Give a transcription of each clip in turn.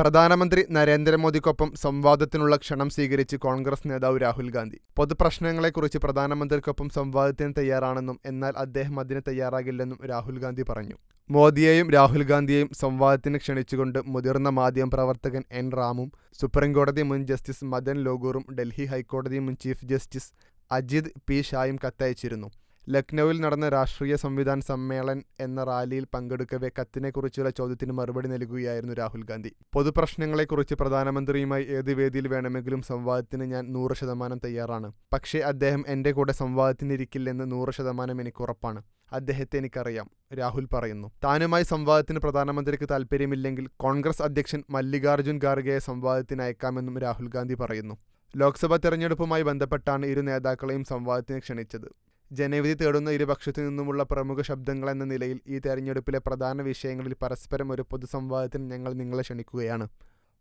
പ്രധാനമന്ത്രി നരേന്ദ്രമോദിക്കൊപ്പം സംവാദത്തിനുള്ള ക്ഷണം സ്വീകരിച്ച് കോൺഗ്രസ് നേതാവ് രാഹുൽ ഗാന്ധി. പൊതുപ്രശ്നങ്ങളെക്കുറിച്ച് പ്രധാനമന്ത്രിക്കൊപ്പം സംവാദത്തിന് തയ്യാറാണെന്നും എന്നാൽ അദ്ദേഹം അതിന് തയ്യാറാകില്ലെന്നും രാഹുൽ ഗാന്ധി പറഞ്ഞു. മോദിയെയും രാഹുൽ ഗാന്ധിയെയും സംവാദത്തിന് ക്ഷണിച്ചുകൊണ്ട് മുതിർന്ന മാധ്യമപ്രവർത്തകൻ എൻ റാമും സുപ്രീംകോടതി മുൻ ജസ്റ്റിസ് മദൻ ലോകൂറും ഡൽഹി ഹൈക്കോടതി മുൻ ചീഫ് ജസ്റ്റിസ് അജിത് പി ഷായും കത്തയച്ചിരുന്നു. ലക്നൌവിൽ നടന്ന രാഷ്ട്രീയ സംവിധാൻ സമ്മേളൻ എന്ന റാലിയിൽ പങ്കെടുക്കവെ കത്തിനെക്കുറിച്ചുള്ള ചോദ്യത്തിന് മറുപടി നൽകുകയായിരുന്നു രാഹുൽ ഗാന്ധി. പൊതുപ്രശ്നങ്ങളെക്കുറിച്ച് പ്രധാനമന്ത്രിയുമായി ഏത് വേദിയിൽ വേണമെങ്കിലും സംവാദത്തിന് ഞാൻ 100% തയ്യാറാണ്. പക്ഷേ അദ്ദേഹം എൻ്റെ കൂടെ സംവാദത്തിനിരിക്കില്ലെന്ന് 100% എനിക്കുറപ്പാണ്. അദ്ദേഹത്തെ എനിക്കറിയാം, രാഹുൽ പറയുന്നു. താനുമായി സംവാദത്തിന് പ്രധാനമന്ത്രിക്ക് താൽപ്പര്യമില്ലെങ്കിൽ കോൺഗ്രസ് അധ്യക്ഷൻ മല്ലികാർജുൻ ഖാർഗെയെ സംവാദത്തിന് അയക്കാമെന്നും രാഹുൽ ഗാന്ധി പറയുന്നു. ലോക്സഭാ തെരഞ്ഞെടുപ്പുമായി ബന്ധപ്പെട്ടാണ് ഇരു നേതാക്കളെയും സംവാദത്തിന് ക്ഷണിച്ചത്. ജനവിധി തേടുന്ന ഇരുപക്ഷത്തു നിന്നുമുള്ള പ്രമുഖ ശബ്ദങ്ങളെന്ന നിലയിൽ ഈ തെരഞ്ഞെടുപ്പിലെ പ്രധാന വിഷയങ്ങളിൽ പരസ്പരം ഒരു പൊതുസംവാദത്തിന് ഞങ്ങൾ നിങ്ങളെ ക്ഷണിക്കുകയാണ്.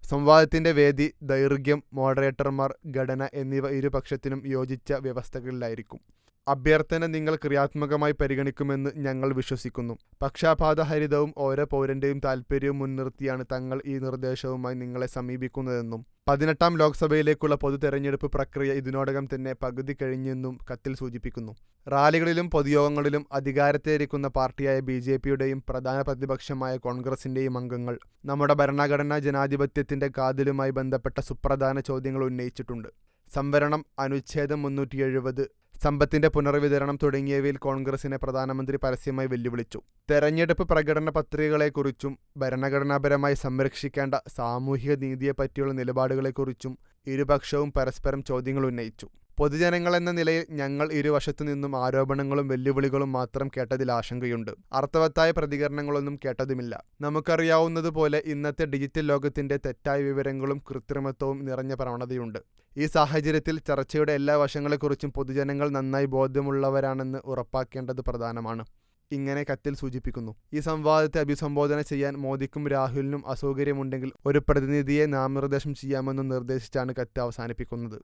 സംവാദത്തിൻ്റെ വേദി, ദൈർഘ്യം, മോഡറേറ്റർമാർ, ഘടന എന്നിവ ഇരുപക്ഷത്തിനും യോജിച്ച വ്യവസ്ഥകളിലായിരിക്കും. അഭ്യർത്ഥന നിങ്ങൾ ക്രിയാത്മകമായി പരിഗണിക്കുമെന്ന് ഞങ്ങൾ വിശ്വസിക്കുന്നു. പക്ഷാപാതരഹിതവും ഓരോ പൗരൻ്റെയും താൽപ്പര്യവും മുൻനിർത്തിയാണ് തങ്ങൾ ഈ നിർദ്ദേശവുമായി നിങ്ങളെ സമീപിക്കുന്നതെന്നും 18ാം ലോക്സഭയിലേക്കുള്ള പൊതു തെരഞ്ഞെടുപ്പ് പ്രക്രിയ ഇതിനോടകം തന്നെ പകുതി കഴിഞ്ഞെന്നും കത്തിൽ സൂചിപ്പിക്കുന്നു. റാലികളിലും പൊതുയോഗങ്ങളിലും അധികാരത്തിലിരിക്കുന്ന പാർട്ടിയായ BJPയുടെയും പ്രധാന പ്രതിപക്ഷമായ കോൺഗ്രസിൻ്റെയും അംഗങ്ങൾ നമ്മുടെ ഭരണഘടനാ ജനാധിപത്യത്തിൻ്റെ കാതലുമായി ബന്ധപ്പെട്ട സുപ്രധാന ചോദ്യങ്ങൾ ഉന്നയിച്ചിട്ടുണ്ട്. സംവരണം, അനുച്ഛേദം 370, സമ്പത്തിന്റെ പുനർവിതരണം തുടങ്ങിയവയിൽ കോൺഗ്രസിനെ പ്രധാനമന്ത്രി പരസ്യമായി വെല്ലുവിളിച്ചു. തെരഞ്ഞെടുപ്പ് പ്രകടന പത്രികകളെക്കുറിച്ചും ഭരണഘടനാപരമായി സംരക്ഷിക്കേണ്ട സാമൂഹിക നീതിയെപ്പറ്റിയുള്ള നിലപാടുകളെക്കുറിച്ചും ഇരുപക്ഷവും പരസ്പരം ചോദ്യങ്ങൾ ഉന്നയിച്ചു. പൊതുജനങ്ങളെന്ന നിലയിൽ ഞങ്ങൾ ഇരുവശത്തു നിന്നും ആരോപണങ്ങളും വെല്ലുവിളികളും മാത്രം കേട്ടതിൽ ആശങ്കയുണ്ട്. അർത്ഥവത്തായ പ്രതികരണങ്ങളൊന്നും കേട്ടതുമില്ല. നമുക്കറിയാവുന്നതുപോലെ ഇന്നത്തെ ഡിജിറ്റൽ ലോകത്തിന്റെ തെറ്റായ വിവരങ്ങളും കൃത്രിമത്വവും നിറഞ്ഞ പ്രവണതയുണ്ട്. ഈ സാഹചര്യത്തിൽ ചർച്ചയുടെ എല്ലാ വശങ്ങളെക്കുറിച്ചും പൊതുജനങ്ങൾ നന്നായി ബോധ്യമുള്ളവരാണെന്ന് ഉറപ്പാക്കേണ്ടത് പ്രധാനമാണ്. ഇങ്ങനെ കത്തിൽ സൂചിപ്പിക്കുന്നു. ഈ സംവാദത്തെ അഭിസംബോധന ചെയ്യാൻ മോദിക്കും രാഹുലിനും അസൗകര്യമുണ്ടെങ്കിൽ ഒരു പ്രതിനിധിയെ നാമനിർദ്ദേശം ചെയ്യാമെന്നും നിർദ്ദേശിച്ചാണ് കത്ത് അവസാനിപ്പിക്കുന്നത്.